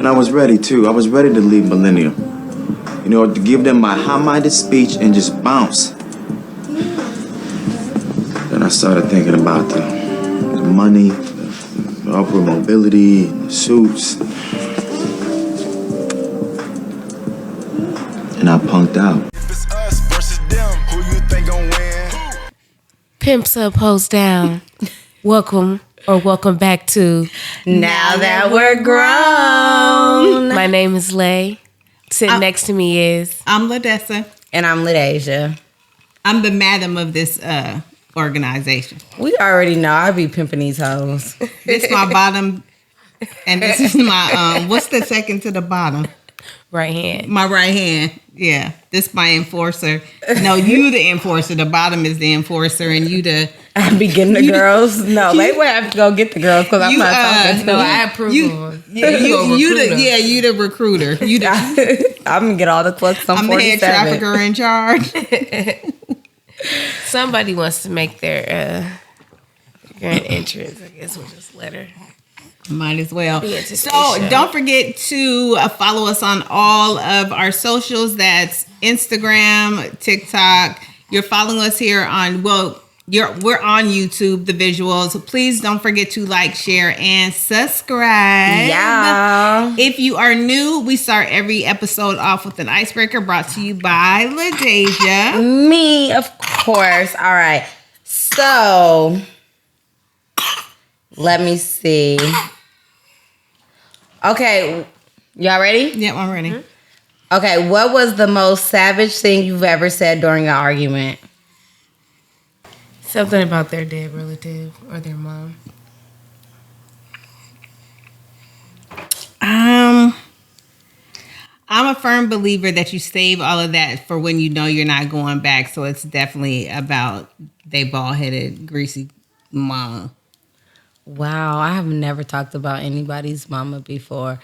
And I was ready, too. I was ready to leave Millennium. You know, to give them my high-minded speech and just bounce. Then I started thinking about the money, the upward mobility, the suits. And I punked out. It's us versus them. Who you think gon' win? Pimps up, hoes down. Welcome back to Now That We're Grown. My name is Lay. Sitting next to me is I'm Ladessa. And I'm Lidasia. I'm the madam of this organization. We already know I be pimping these hoes. This is my bottom, and this is my what's the second to the bottom? right hand. My right hand. Yeah, this my enforcer. No, you the enforcer. The bottom is the enforcer, and you the. I be getting the girls. No, they would have to go get the girls because I'm not talking to No, them. I approve. You the recruiter. You the. I'm gonna get all the clucks on I'm the head 47. trafficker in charge. Somebody wants to make their grand entrance. I guess we'll just let her. Might as well. Be anticipation. So don't forget to follow us on all of our socials. That's Instagram, TikTok. You're following us here on, we're on YouTube, the visuals. Please don't forget to like, share, and subscribe. Yeah. If you are new, we start every episode off with an icebreaker brought to you by LaDasia. Me, of course. All right. So, let me see. Okay. Y'all ready? Yep, I'm ready. Mm-hmm. Okay. What was the most savage thing you've ever said during an argument? Something about their dead relative or their mom. I'm a firm believer that you save all of that for when you know you're not going back. So it's definitely about they bald-headed, greasy mama. Wow, I have never talked about anybody's mama before.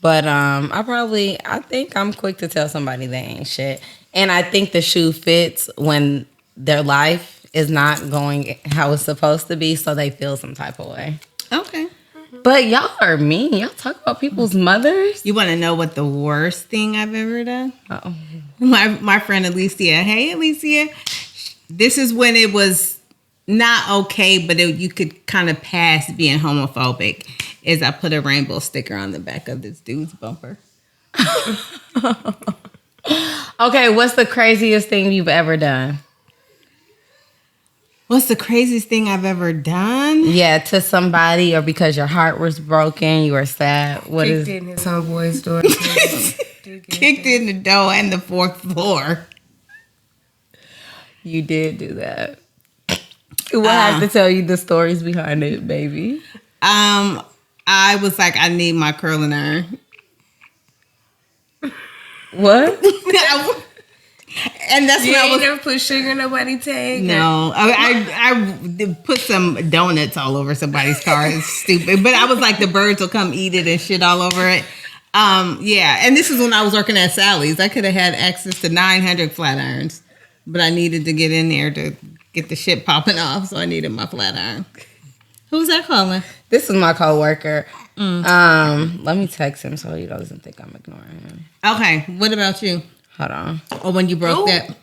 But I think I'm quick to tell somebody they ain't shit. And I think the shoe fits when their life is not going how it's supposed to be, so they feel some type of way. Okay. But y'all are mean. Y'all talk about people's mothers. You want to know what the worst thing I've ever done? Uh-oh. My friend Alicia. Hey, Alicia. This is when it was not okay, but you could kind of pass being homophobic. Is I put a rainbow sticker on the back of this dude's bumper. Okay, what's the craziest thing you've ever done? What's the craziest thing I've ever done? Yeah, to somebody or because your heart was broken, you were sad. What Kicked is in his homeboy's door. Kicked in the door and the fourth floor. You did do that. We'll have to tell you the stories behind it, baby. I was like, I need my curling iron. What? And that's You when I ain't was. never put sugar in nobody's tank? No, I put some donuts all over somebody's car. It's stupid, but I was like, the birds will come eat it and shit all over it. Yeah, and this is when I was working at Sally's. I could have had access to 900 flat irons, but I needed to get in there to get the shit popping off, so I needed my flat iron. Who's that calling? This is my coworker. Let me text him so he doesn't think I'm ignoring him. Okay, what about you? Hold on. Or when you broke that?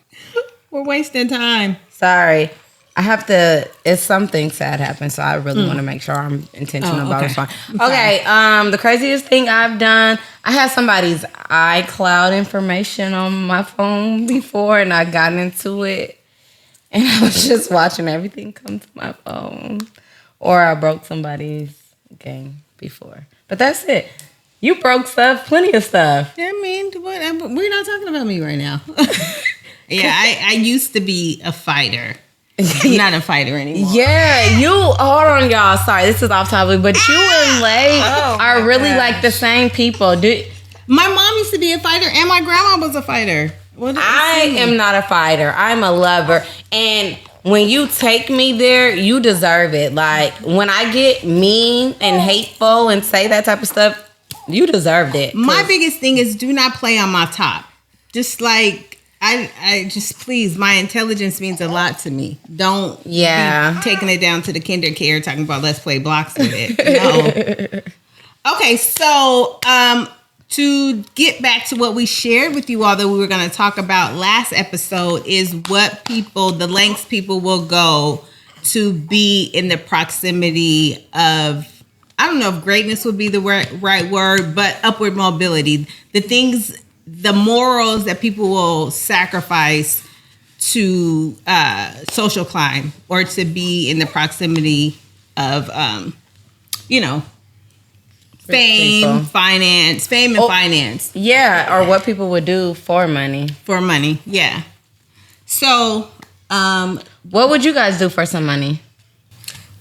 We're wasting time. Sorry. I have to, it's something sad happened, so I really want to make sure I'm intentional about responding. Okay, the craziest thing I've done, I had somebody's iCloud information on my phone before, and I got into it, and I was just watching everything come to my phone. Or I broke somebody's game before. But that's it. You broke stuff, plenty of stuff. I mean, we're not talking about me right now. Yeah, I used to be a fighter. I'm not a fighter anymore. Yeah, hold on, y'all. Sorry, this is off topic, but you and Lay are really like the same people. My mom used to be a fighter, and my grandma was a fighter. I am not a fighter. I'm a lover. And when you take me there, you deserve it. Like, when I get mean and hateful and say that type of stuff, you deserved it. My biggest thing is do not play on my top. Just like, I just, please, my intelligence means a lot to me. Don't be taking it down to the kinder care talking about let's play blocks with it. No. Okay, so to get back to what we shared with you all that we were going to talk about last episode is the lengths people will go to be in the proximity of, I don't know if greatness would be the right word, but upward mobility. The morals that people will sacrifice to social climb or to be in the proximity of, fame and finance. Yeah, or what people would do for money. For money, yeah. So, what would you guys do for some money?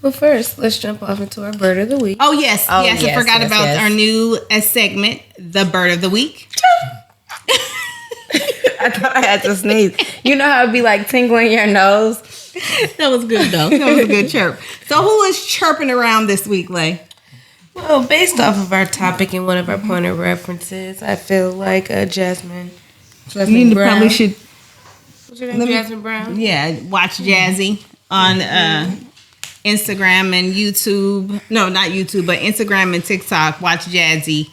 Well, first, let's jump off into our bird of the week. Oh, yes. I forgot about our new segment, the bird of the week. I thought I had to sneeze. You know how it'd be like tingling your nose? That was good, though. That was a good chirp. So who is chirping around this week, Lay? Well, based off of our topic and one of our point of references, I feel like Jasmine You Brown. probably should... What's her name? Jasmine Brown? Yeah, watch Jazzy on Instagram and YouTube. No, not YouTube, but Instagram and TikTok. Watch Jazzy,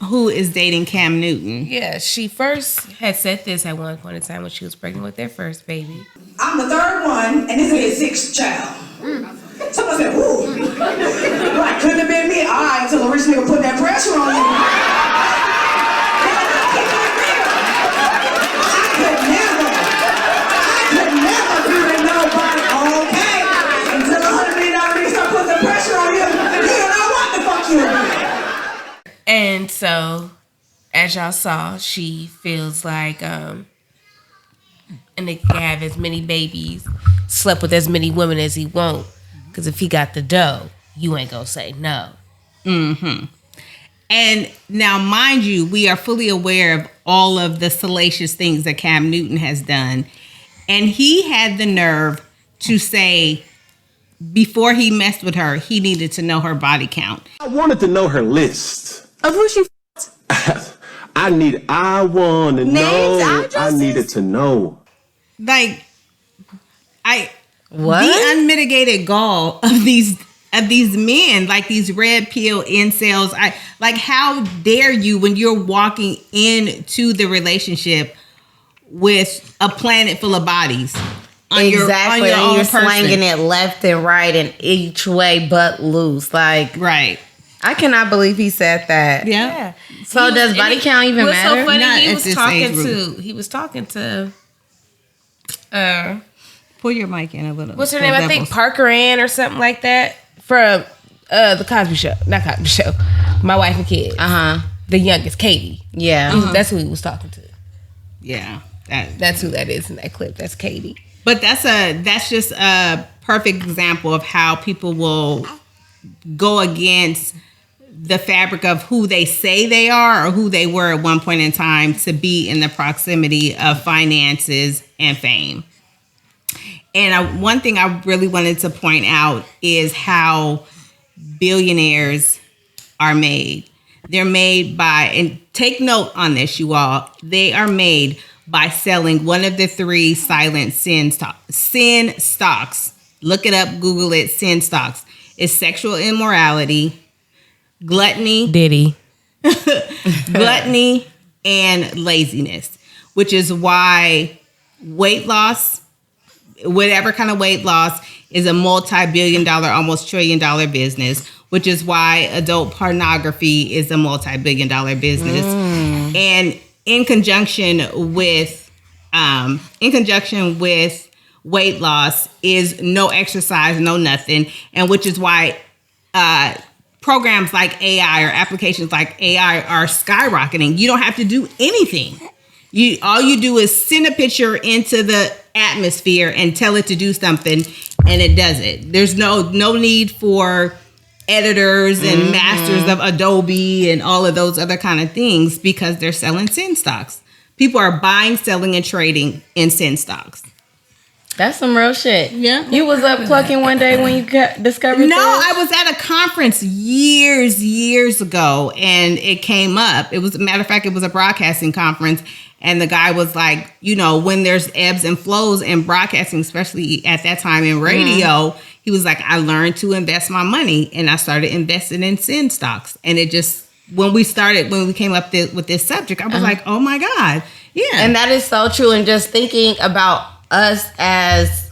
who is dating Cam Newton. Yeah, she first had said this at one point in time when she was pregnant with their first baby. I'm the third one, and this is his sixth child. Someone said, ooh. Right, couldn't have been me. All right, until the rich nigga put that pressure on you. I could never do to nobody, okay? Until $100 million nigga start putting the pressure on you, you don't know what the fuck you doing. And so, as y'all saw, she feels like a nigga can have as many babies, slept with as many women as he want. Because if he got the dough, you ain't gonna say no. Mm-hmm. And now, mind you, we are fully aware of all of the salacious things that Cam Newton has done. And he had the nerve to say, before he messed with her, he needed to know her body count. I wanted to know her list. Of who she I want to know. addresses? I needed to know. Like, What? the unmitigated gall of these men, like these red pill incels. How dare you when you're walking into the relationship with a planet full of bodies on Exactly. your And own you're person. slanging it left and right and each way but loose. Like, Right. I cannot believe he said that. Yeah. So does body count even What's matter? so funny? Not He at was this talking age group. to. He was talking to. Pull your mic in a little. What's her name? I think Parker Ann or something like that from the Cosby Show. Not Cosby Show. My Wife and Kids. The youngest, Katie. Yeah. That's who he was talking to. Yeah. That's who that is in that clip. That's Katie. But that's just a perfect example of how people will go against the fabric of who they say they are or who they were at one point in time to be in the proximity of finances and fame. And one thing I really wanted to point out is how billionaires are made. They're made by, and take note on this, you all, they are made by selling one of the three silent sin stocks. Look it up, Google it, sin stocks. It's sexual immorality, gluttony, Diddy. gluttony, and laziness, which is why weight loss, whatever kind of weight loss, is a multi-billion dollar, almost $1 trillion business, which is why adult pornography is a multi-billion dollar business. And in conjunction with weight loss is no exercise, no nothing, and which is why programs like AI or applications like AI are skyrocketing. You don't have to do anything. All you do is send a picture into the atmosphere and tell it to do something, and it does it. There's no need for editors and masters of Adobe and all of those other kind of things because they're selling sin stocks. People are buying, selling, and trading in sin stocks. That's some real shit. Yeah. You was up plucking one day when you discovered No, this? I was at a conference years ago, and it came up. It was, a matter of fact, it was a broadcasting conference, and the guy was like, when there's ebbs and flows in broadcasting, especially at that time in radio, he was like, I learned to invest my money, and I started investing in sin stocks, and it just when we came up with this subject, I was like, oh my God. Yeah. And that is so true. And just thinking about us as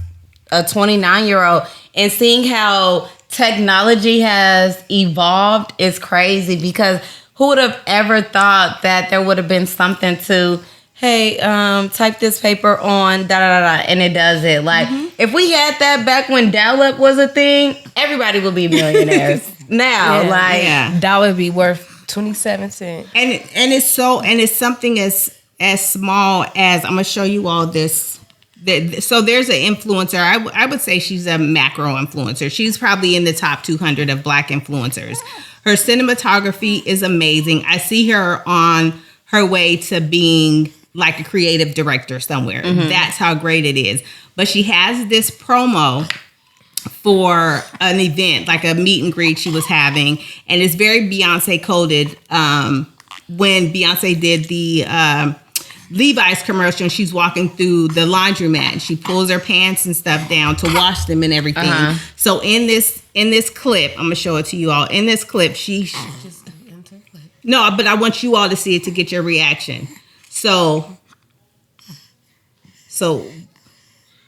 a 29-year-old and seeing how technology has evolved is crazy, because who would have ever thought that there would have been something to, hey, type this paper on da da da da, and it does it. Like, if we had that back when dial-up was a thing, everybody would be millionaires now. That would be worth 27 cents. And it's something as small as, I'm gonna show you all this. So there's an influencer. I would say she's a macro influencer. She's probably in the top 200 of Black influencers. Her cinematography is amazing. I see her on her way to being like a creative director somewhere. That's how great it is. But she has this promo for an event, like a meet and greet she was having, and it's very Beyonce coded. When Beyonce did the Levi's commercial, and she's walking through the laundromat and she pulls her pants and stuff down to wash them and everything. So in this clip, I'm gonna show it to you all. In this clip, no, but I want you all to see it to get your reaction. So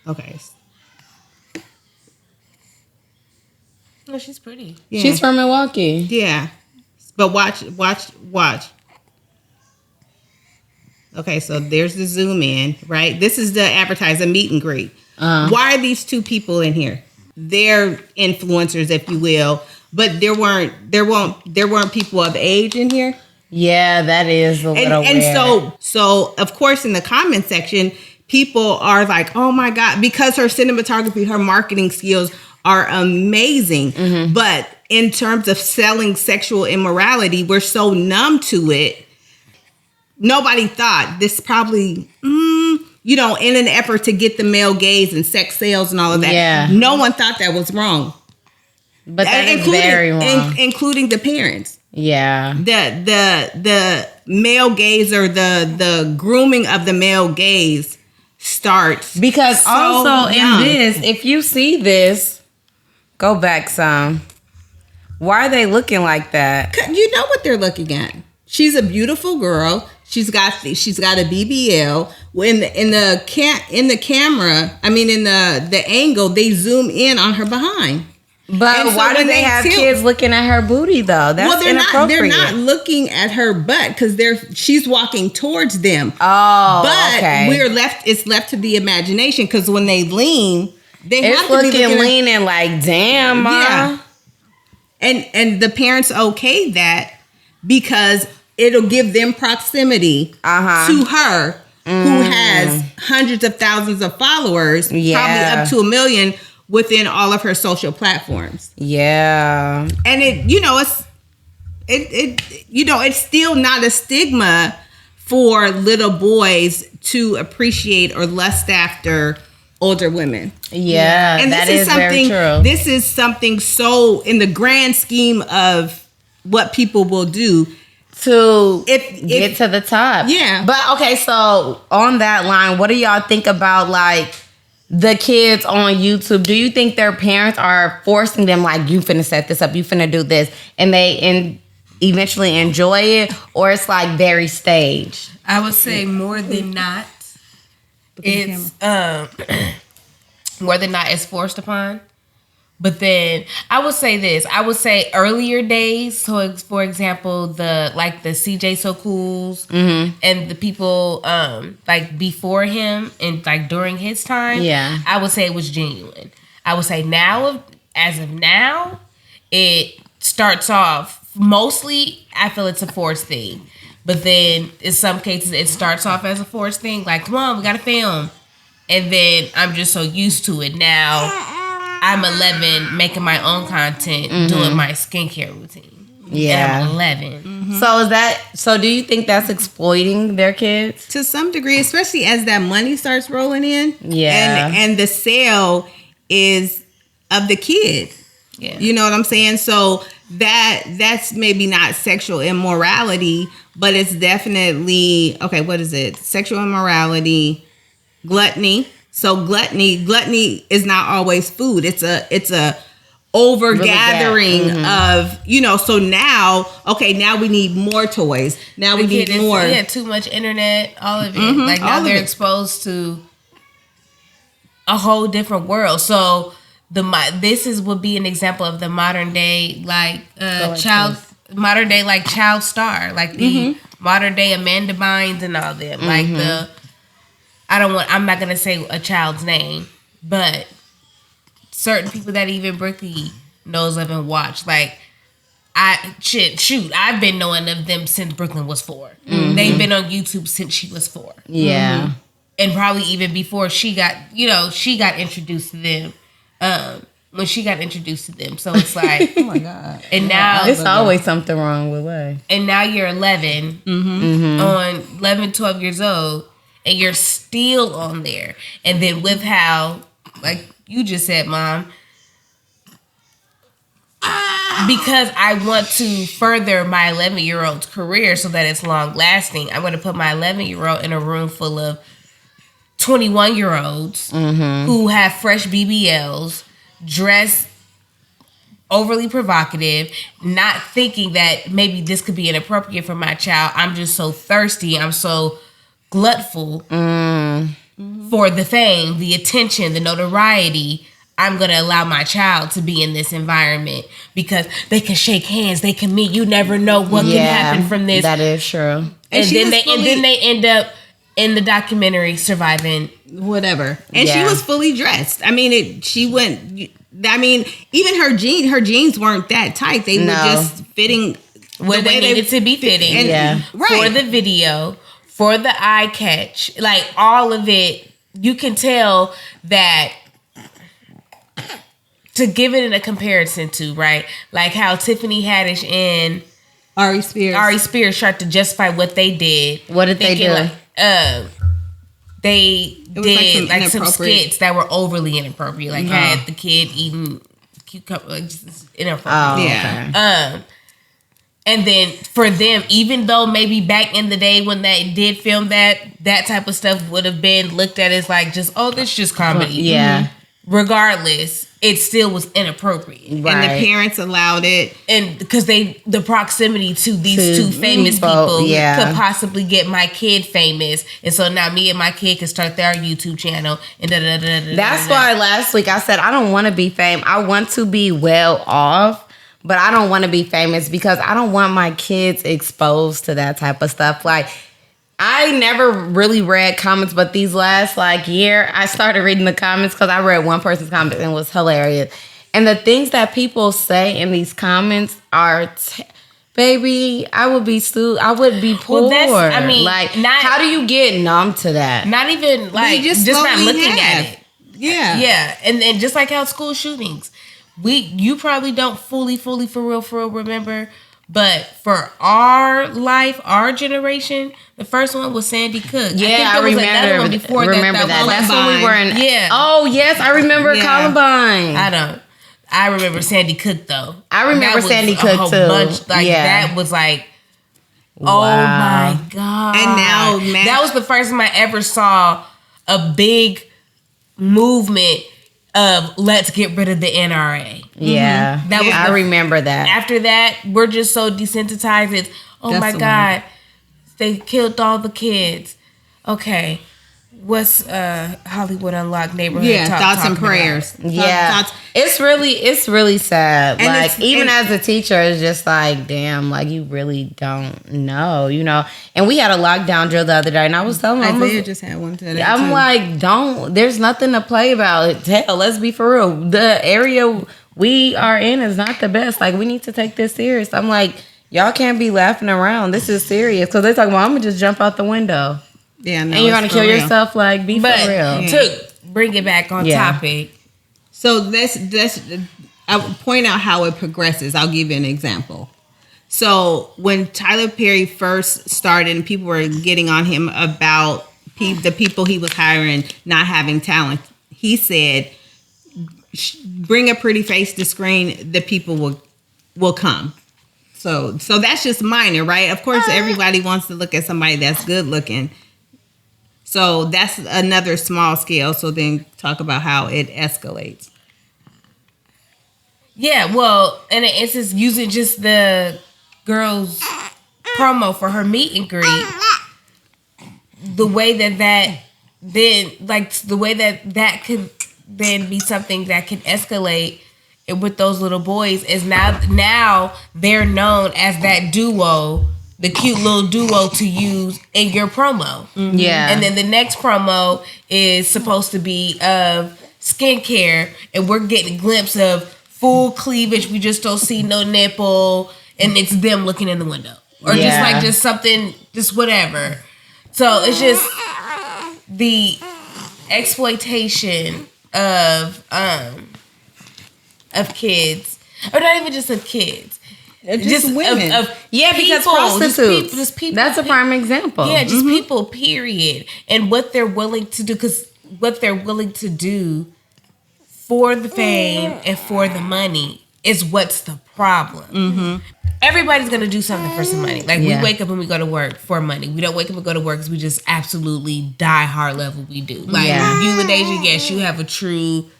okay. No, she's pretty. Yeah. She's from Milwaukee. Yeah. But watch. Okay, so there's the zoom in, right? This is the advertiser meet and greet. Why are these two people in here? They're influencers, if you will, but there weren't people of age in here. Yeah, that is a little and weird. so of course in the comment section, people are like, oh my God, because her cinematography, her marketing skills are amazing. But in terms of selling sexual immorality, we're so numb to it. Nobody thought this probably, in an effort to get the male gaze and sex sales and all of that. Yeah. No one thought that was wrong. But that is very wrong. Including the parents. Yeah. The male gaze, or the grooming of the male gaze starts. Because so also young. in this, if you see this, go back some. Why are they looking like that? You know what they're looking at. She's a beautiful girl. She's got a BBL. In the camera, I mean in the angle, they zoom in on her behind. But And so why do when they have kids looking at her booty though? That's inappropriate. They're not looking at her butt because she's walking towards them. Oh, but okay. It's left to the imagination, because when they lean, they It's have to be looking leaning like, damn, Ma. Yeah. And the parents okay that because it'll give them proximity to her, who has hundreds of thousands of followers, probably up to 1 million within all of her social platforms. Yeah. And it's still not a stigma for little boys to appreciate or lust after older women. Yeah, And that this is something, very true. This is something so, in the grand scheme of what people will do to get to the top. Yeah. But okay, so on that line, what do y'all think about like the kids on YouTube? Do you think their parents are forcing them, like, you finna set this up, you finna do this, and they eventually enjoy it, or it's like very staged? I would say more than not, it's more than not it's forced upon. But then I would say this. I would say earlier days. So for example, the CJ So Cools and the people like before him and like during his time. Yeah. I would say it was genuine. I would say now, as of now, it starts off mostly. I feel it's a forced thing. But then in some cases it starts off as a forced thing. Like, come on, we gotta film. And then I'm just so used to it now. I'm 11, making my own content, doing my skincare routine. Yeah. And I'm 11. So do you think that's exploiting their kids? To some degree, especially as that money starts rolling in. Yeah. And the sale is of the kid. Yeah. You know what I'm saying? So that's maybe not sexual immorality, but it's definitely, okay, what is it? Sexual immorality, gluttony. So gluttony is not always food. It's a over gathering of, you know, so now we need more toys. Now we need more. Yeah, too much internet, all of it. Like now they're exposed to a whole different world. So this would be an example of the modern day child star, like the modern day Amanda Bynes and all them. Like I'm not gonna say a child's name, but certain people that even Brooklyn knows of and watch. Like I've been knowing of them since Brooklyn was 4. They've been on YouTube since she was 4. Yeah. And probably even before she got introduced to them. When she got introduced to them. So it's like, oh my God. And now it's always something wrong with Lay. And now you're 11, on 11, 12 years old, and you're still on there. And then with how, like you just said, Mom, because I want to further my 11-year-old's career so that it's long lasting, I'm going to put my 11-year-old in a room full of 21-year-olds who have fresh BBLs, dress overly provocative, not thinking that maybe this could be inappropriate for my child. I'm just so thirsty. I'm so glutful for the fame, the attention, the notoriety. I'm going to allow my child to be in this environment because they can shake hands, they can meet. You never know what can happen from this. That is true. And then they end up in the documentary surviving whatever. And she was fully dressed. I mean, even her jeans weren't that tight. They were just fitting where they needed to be fitting. For the video, for the eye catch, like all of it, you can tell that. To give it in a comparison to, right? Like how Tiffany Haddish and Ari Spears tried to justify what they did. What did they do? Like, they did like some skits that were overly inappropriate. Like had the kid eating cucumber, like just inappropriate. And then for them, even though maybe back in the day when they did film that type of stuff would have been looked at as like just, oh, this is just comedy. Yeah. Regardless, it still was inappropriate. Right. And the parents allowed it. And because the proximity to these two famous people could possibly get my kid famous. And so now me and my kid can start their YouTube channel. And That's why last week I said I don't want to be famous. I want to be well off, but I don't want to be famous because I don't want my kids exposed to that type of stuff. Like, I never really read comments, but these last year, I started reading the comments because I read one person's comments and it was hilarious. And the things that people say in these comments are, baby, I would be I would be poor. Well, how do you get numb to that? Not even just not looking at it. Yeah. Yeah. And just like how school shootings, you probably don't fully for real remember. But for our life, our generation, the first one was Sandy Cook. Yeah, I remember. Another one before remember that. That's when we were in. Yeah. Oh yes, I remember Columbine. I remember Sandy Cook though. I remember Sandy Cook too. That was like, wow. Oh my God. And now that was the first time I ever saw a big movement of let's get rid of the NRA. Yeah. I remember that. After that, we're just so desensitized. It's, oh my God, they killed all the kids. Okay. What's Hollywood Unlocked neighborhood thoughts and prayers. Thoughts. It's really sad. And even as a teacher, it's just like, damn, you really don't know, And we had a lockdown drill the other day, and I was telling them, Isaiah just had one today. I'm like, there's nothing to play about. Hell, let's be for real. The area we are in is not the best. We need to take this serious. I'm like, y'all can't be laughing around. This is serious. Because they're talking about, I'm going to just jump out the window. Yeah, no, and you're gonna kill yourself. Be for real. To bring it back on topic, so let's I'll point out how it progresses. I'll give you an example. So when Tyler Perry first started, and people were getting on him about the people he was hiring not having talent, he said, "Bring a pretty face to screen. The people will come." So that's just minor, right? Of course, everybody wants to look at somebody that's good looking. So that's another small scale. So then talk about how it escalates. Yeah, well, and it's just using just the girl's promo for her meet and greet. The way that then, like, the way that could then be something that can escalate with those little boys is now they're known as that duo, the cute little duo to use in your promo. Mm-hmm. Yeah. And then the next promo is supposed to be of skincare, and we're getting a glimpse of full cleavage. We just don't see no nipple, and it's them looking in the window. Or just something, just whatever. So it's just the exploitation of kids, or not even just of kids, just women. Of because people, prostitutes. Just people. That's a prime example. Yeah, just people. Period. And what they're willing to do, because what they're willing to do for the fame and for the money is what's the problem. Mm-hmm. Everybody's gonna do something for some money. Like we wake up and we go to work for money. We don't wake up and go to work because we just absolutely die hard love what we do. Like you and Asia, yes, you have a true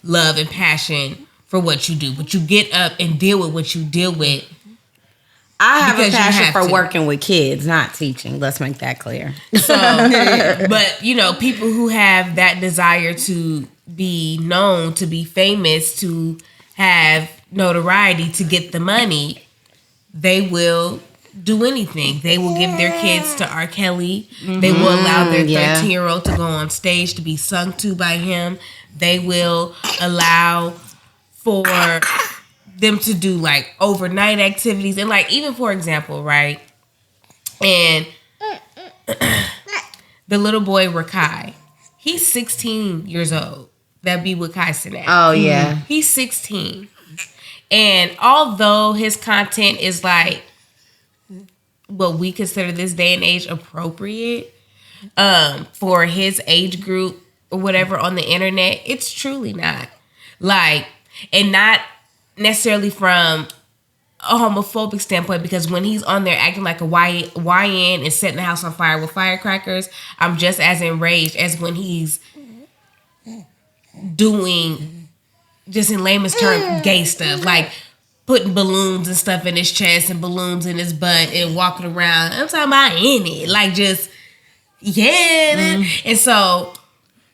love and passion for what you do, but you get up and deal with what you deal with. I have a passion for working with kids, not teaching. Let's make that clear. So, but you know, people who have that desire to be known, to be famous, to have notoriety, to get the money, they will do anything. They will give their kids to R. Kelly. They will allow their 13-year-old to go on stage to be sung to by him. They will allow for them to do like overnight activities. And like, even for example, right? And the little boy Rakai, he's 16 years old. That be with Kai Cenat. Oh, yeah. He's 16. And although his content is like what we consider this day and age appropriate for his age group or whatever on the internet, it's truly not. Like, and not necessarily from a homophobic standpoint, because when he's on there acting like a YN and setting the house on fire with firecrackers, I'm just as enraged as when he's doing, just in layman's term, gay stuff, like putting balloons and stuff in his chest and balloons in his butt and walking around. I'm talking about in it, like just and so,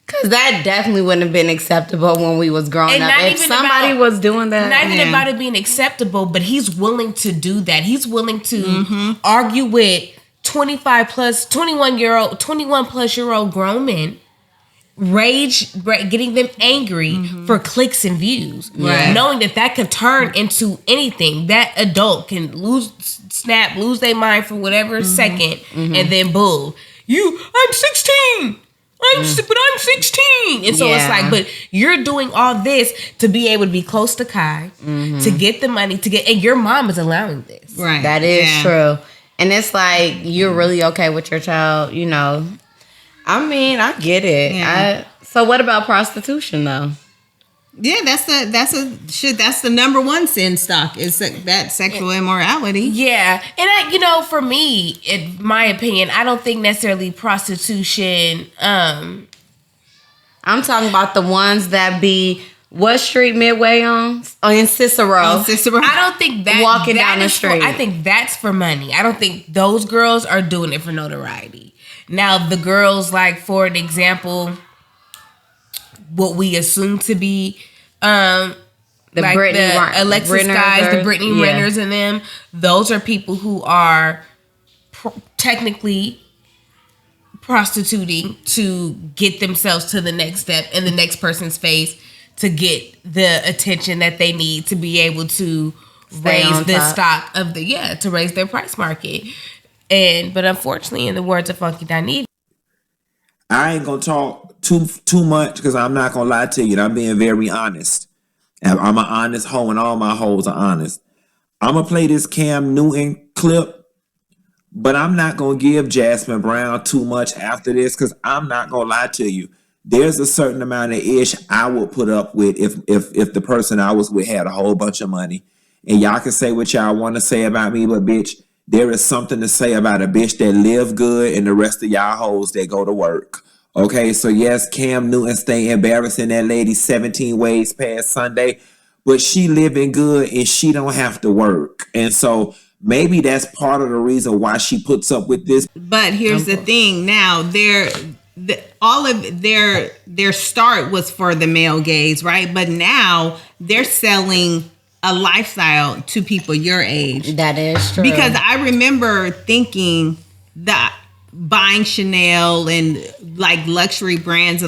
because that definitely wouldn't have been acceptable when we was growing up. If somebody was doing that, not even about it being acceptable, but he's willing to do that. He's willing to argue with 21 plus year old grown men, getting them angry for clicks and views, knowing that could turn into anything. That adult can lose their mind for whatever second, and then boom, I'm 16. I'm 16. And so it's like, but you're doing all this to be able to be close to Kai, to get the money, and your mom is allowing this. Right. That is true. And it's like, you're really okay with your child, you know. I mean, I get it. Yeah. So what about prostitution though? Yeah, that's the number one sin stock is that sexual immorality. Yeah, and for me, in my opinion, I don't think necessarily prostitution. I'm talking about the ones that be what street Midway on? Oh, in Cicero. Cicero. I don't think that walking down the street. I think that's for money. I don't think those girls are doing it for notoriety. Now the girls, like for an example, what we assume to be the like the Alexis guys, the Brittany Renners and them, those are people who are technically prostituting to get themselves to the next step in the next person's face to get the attention that they need to be able to raise the stock of to raise their price market. But unfortunately, in the words of Funky Dineva, I ain't gonna talk too much because I'm not gonna lie to you. And I'm being very honest. I'm an honest hoe, and all my hoes are honest. I'm gonna play this Cam Newton clip, but I'm not gonna give Jasmine Brown too much after this because I'm not gonna lie to you. There's a certain amount of ish I would put up with if the person I was with had a whole bunch of money. And y'all can say what y'all want to say about me, but bitch, there is something to say about a bitch that live good and the rest of y'all hoes that go to work. Okay, so yes, Cam Newton stay embarrassing that lady 17 ways past Sunday, but she living good and she don't have to work. And so maybe that's part of the reason why she puts up with this. But here's the thing. Now, all of their start was for the male gaze, right? But now they're selling a lifestyle to people your age. That is true. Because I remember thinking that buying Chanel and like luxury brands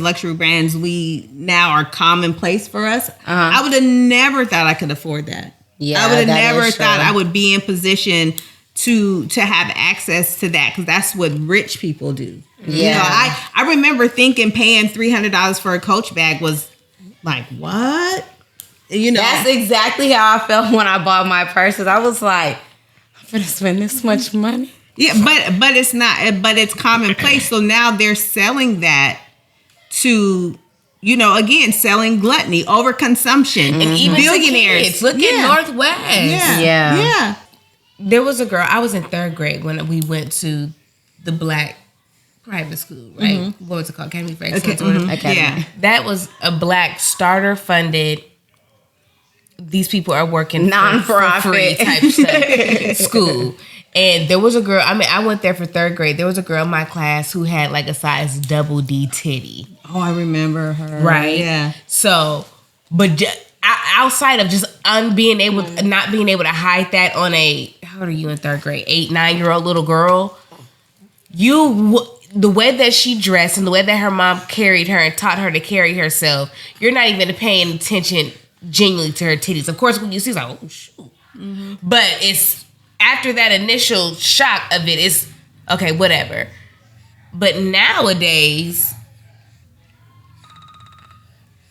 we now are commonplace for us. I would have never thought I could afford that. Yeah, I would have that never is thought true. I would be in position to have access to that, because that's what rich people do. Yeah. You know, I remember thinking paying $300 for a Coach bag was like, what? You know, That's exactly how I felt when I bought my purses. I was like, I'm gonna spend this much money. yeah, but it's not, but it's commonplace. So now they're selling that to, you know, again, selling gluttony, overconsumption, And even billionaires. kids. Look at Northwest. Yeah. There was a girl, I was in 3rd grade when we went to the black private school, right? What was it called? Academy for Excellence or whatever. Academy. Yeah. That was a black starter funded, these people are working Non-profit. for free type stuff school. And there was a girl, I went there for 3rd grade. There was a girl in my class who had like a size double D titty. Oh, I remember her. Right. Yeah. So, but outside of just not being able to hide that on a, how old are you in 3rd grade? 8, 9-year-old little girl. The way that she dressed and the way that her mom carried her and taught her to carry herself, you're not even paying attention genuinely to her titties. Of course, when you see, it's like, oh shoot. But it's after that initial shock of it, it's okay, whatever. But nowadays,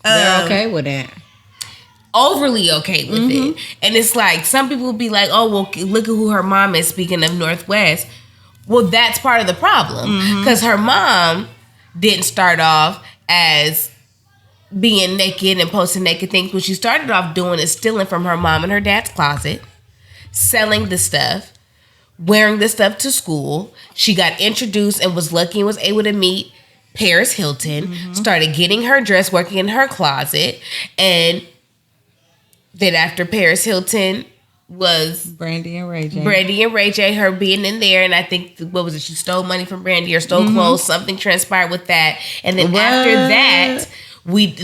They're okay with it. overly okay with it. And it's like, some people will be like, oh, well, look at who her mom is, speaking of Northwest. Well, that's part of the problem. Because her mom didn't start off as being naked and posting naked things. What she started off doing is stealing from her mom and her dad's closet, selling the stuff, wearing the stuff to school. She got introduced and was lucky and was able to meet Paris Hilton, started getting her dress, working in her closet. And then after Paris Hilton was Brandy and Ray J. her being in there, and I think, what was it? She stole money from Brandy or stole clothes. Something transpired with that, and then after that,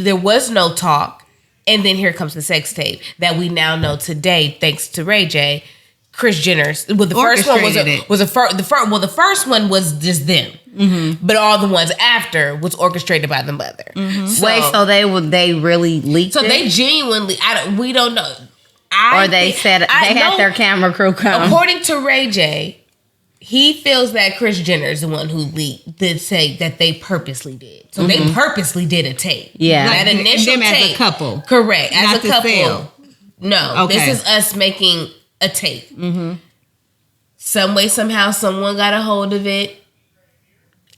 there was no talk, and then here comes the sex tape that we now know today, thanks to Ray J. Kris Jenner's. Well, the first one the first one was just them, but all the ones after was orchestrated by the mother. So they really leaked So it? they genuinely, we don't know. Or they said they had their camera crew come. According to Ray J, he feels that Kris Jenner is the one who did say that they purposely did. So they purposely did a tape. Yeah. That initial them tape. as a couple. Correct. As Not a to couple. sell. No. Okay. This is us making a tape. Some way, somehow, someone got a hold of it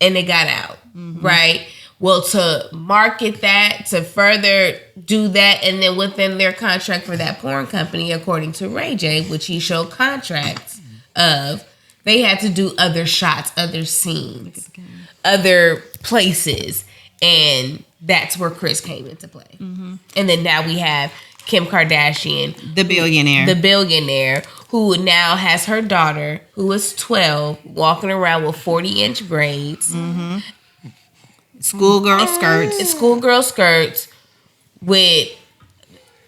and it got out. Right? Well, to market that, to further do that, and then within their contract for that porn company, according to Ray J, which he showed contracts of, they had to do other shots, other scenes, other places, and that's where Kris came into play. And then now we have Kim Kardashian, The billionaire, who now has her daughter, who is 12, walking around with 40-inch braids. Schoolgirl skirts with,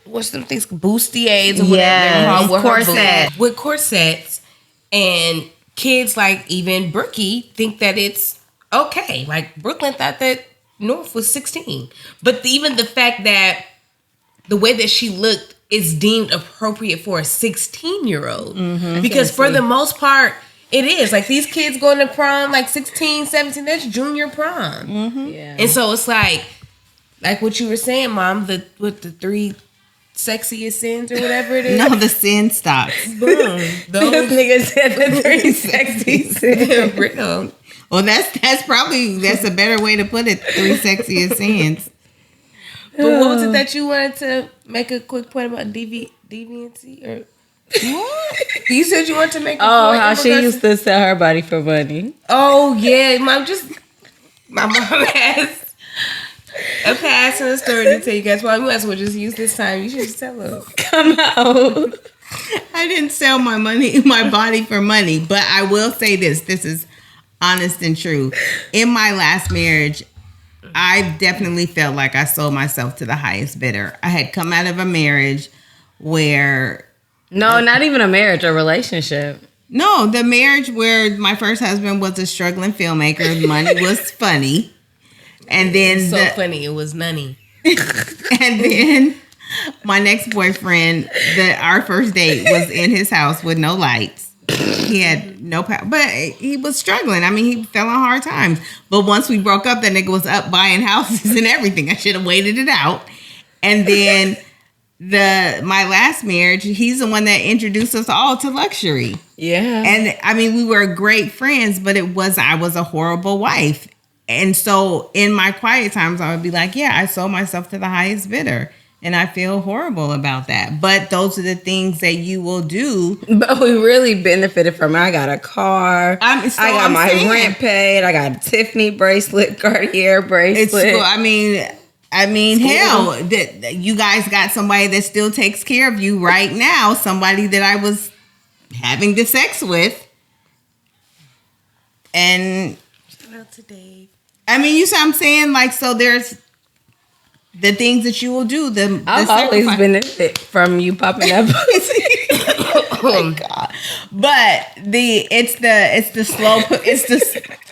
what's them things, bustiers or whatever they're called, with corsets, and kids like even Brookie think that it's okay. Like Brooklyn thought that North was 16, but even the fact that the way that she looked is deemed appropriate for a 16-year-old, because for the most part, it is. Like, these kids going to prom, like 16, 17, that's junior prom. Yeah. And so it's like what you were saying, Mom, the 3 sexiest sins or whatever it is. No, the sin stocks. Boom. Those niggas said the 3 sexy sins. real. Well, that's a better way to put it. 3 sexiest sins. But what was it that you wanted to make a quick point about deviancy? Or what? You said you wanted to make a point. Oh, how she used to sell her body for money. Oh, yeah. My mom has a past and a story to tell you guys. Well, we might as well just use this time. You should just tell us. Come out. I didn't sell my body for money, but I will say this. This is honest and true. In my last marriage, I definitely felt like I sold myself to the highest bidder. I had come out of a marriage where... No, not even a marriage, a relationship. No, the marriage where my first husband was a struggling filmmaker. Money was funny. And then... funny. It was nunny. And then... my next boyfriend, our first date was in his house with no lights. He had no power, but he was struggling. I mean, he fell on hard times. But once we broke up, that nigga was up buying houses and everything. I should have waited it out. And then my last marriage, he's the one that introduced us all to luxury. Yeah. And I mean, we were great friends, but I was a horrible wife. And so in my quiet times, I would be like, yeah, I sold myself to the highest bidder. And I feel horrible about that. But those are the things that you will do. But we really benefited from it. I got a car. I got my rent paid. I got a Tiffany bracelet, Cartier bracelet. It's cool. I mean, hell, that you guys got somebody that still takes care of you right now. Somebody that I was having the sex with. And Shout out to Dave. I mean, you see what I'm saying? Like, so there's the things that you will do. I've always benefit from you popping up. Oh my God. But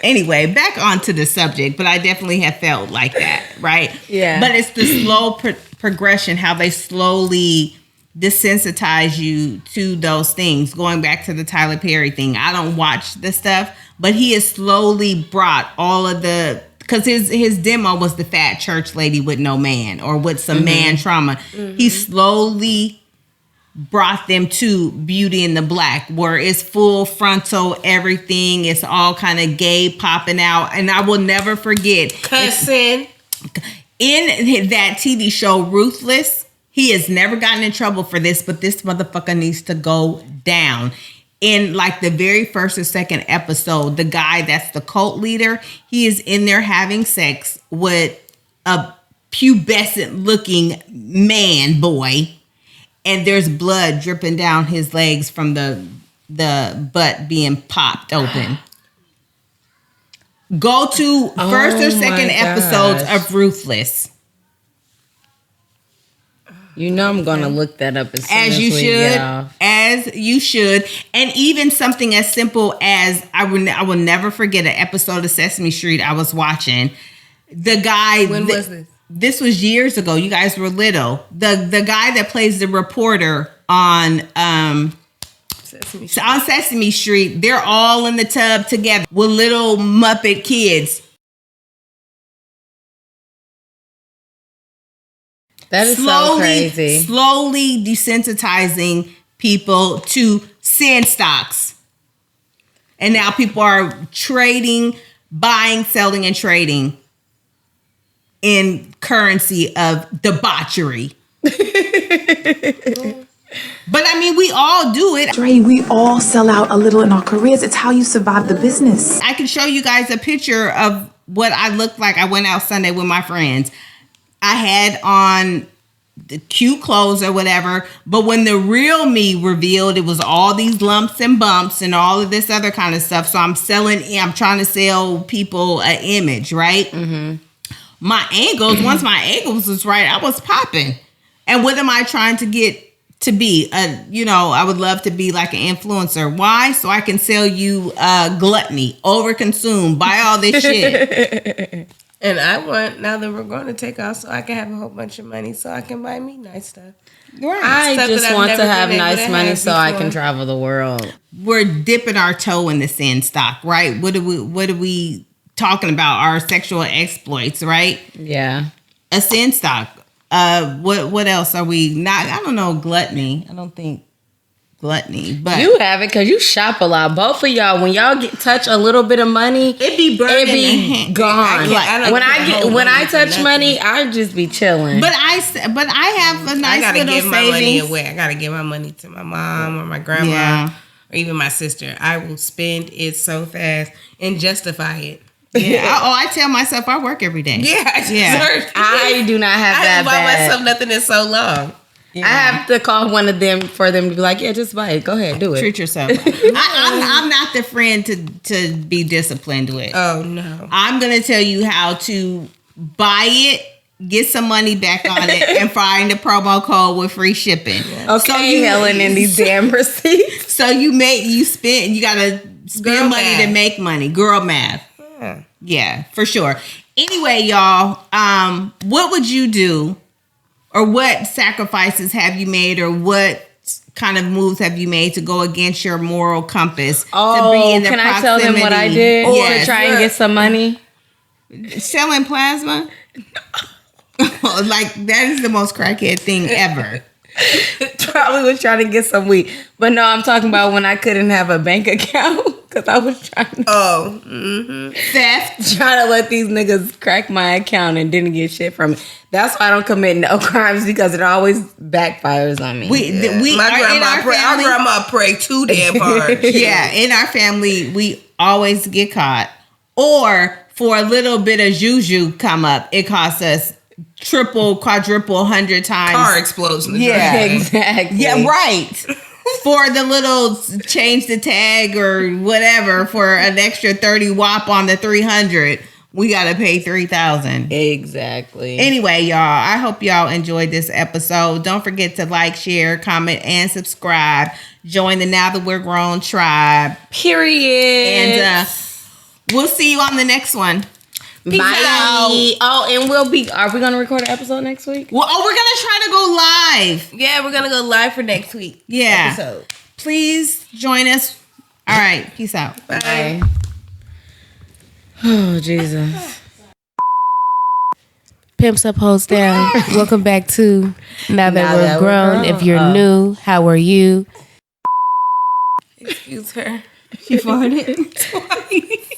anyway, back onto the subject, but I definitely have felt like that, right? Yeah. But it's the slow progression, how they slowly desensitize you to those things. Going back to the Tyler Perry thing, I don't watch the stuff, but he has slowly brought all of the... Because his demo was the fat church lady with no man or with some man trauma. Mm-hmm. He slowly brought them to Beauty in the Black, where it's full frontal, everything. It's all kind of gay popping out. And I will never forget. Cussing. In that TV show, Ruthless, he has never gotten in trouble for this, but this motherfucker needs to go down. In like the very first or second episode, the guy that's the cult leader, he is in there having sex with a pubescent looking man boy, and there's blood dripping down his legs from the butt being popped open. Go to first or second episodes of Ruthless. You know I'm gonna look that up as soon as you we should, get off. as you should, and even something as simple as I will never forget an episode of Sesame Street I was watching. The guy. When was this? This was years ago. You guys were little. The guy that plays the reporter on Sesame Street. They're all in the tub together with little Muppet kids. That is so crazy. Slowly desensitizing people to sin stocks. And now people are trading, buying, selling, and trading in currency of debauchery. But I mean, we all do it. Dre, we all sell out a little in our careers. It's how you survive the business. I can show you guys a picture of what I looked like. I went out Sunday with my friends. I had on the cute clothes or whatever, but when the real me revealed, it was all these lumps and bumps and all of this other kind of stuff. So I'm trying to sell people an image, right? Mm-hmm. My ankles, once my ankles was right, I was popping. And what am I trying to get to be? I would love to be like an influencer. Why? So I can sell you gluttony, overconsume, buy all this shit. And I want, now that we're going to take off, so I can have a whole bunch of money so I can buy me nice stuff. Right. I Stuff just that I've want to never have been able nice to money have so I can before. travel the world. We're dipping our toe in the sin stock, right? What are we talking about? Our sexual exploits, right? Yeah. A sin stock. What else are we not? I don't know. Gluttony. I don't think gluttony, but You have it because you shop a lot. Both of y'all, when y'all touch a little bit of money, it be burning. it be gone. When I touch money, I just be chilling. But I have a nice I gotta little give my money savings. away. I gotta give my money to my mom or my grandma Yeah. or even my sister. I will spend it so fast and justify it. Yeah. I tell myself I work every day. Yeah. I do not have I that haven't bought bad. myself nothing in so long. I have to call one of them for them to be like, yeah, just buy it. Go ahead, do it. Treat yourself. I'm not the friend to be disciplined with. Oh no. I'm gonna tell you how to buy it, get some money back on it, and find the promo code with free shipping. Okay, Helen, in these damn receipts. So you gotta spend Girl money math. to make money. Girl math. Yeah, for sure. Anyway, y'all, what would you do, or what sacrifices have you made, or what kind of moves have you made to go against your moral compass? Oh, to be in the can I tell them what I proximity? did Yes. to try and get some money? Selling plasma? Like, that is the most crackhead thing ever. Probably was trying to get some weed. But no, I'm talking about when I couldn't have a bank account because I was trying Theft. to let these niggas crack my account and didn't get shit from it. That's why I don't commit no crimes, because it always backfires on me. Our grandma prayed too damn hard. Yeah, in our family, we always get caught. Or for a little bit of juju come up, it costs us triple, quadruple, 100 times. Car explodes in the Yeah. driveway. Exactly. Yeah, right. For the little change the tag or whatever, for an extra 30 wop on the 300, we got to pay 3,000. Exactly. Anyway, y'all, I hope y'all enjoyed this episode. Don't forget to like, share, comment, and subscribe. Join the Now That We're Grown tribe. Period. And we'll see you on the next one. Peace Bye. out. Oh, and are we going to record an episode next week? Well, we're going to try to go live. Yeah, we're gonna go live for next week. Yeah. Episode. Please join us. All right. Peace out. Bye. Oh, Jesus. Pimps up, hoes down. Welcome back to Now That We're Grown. If you're new, how are you? Excuse her. She farted twice.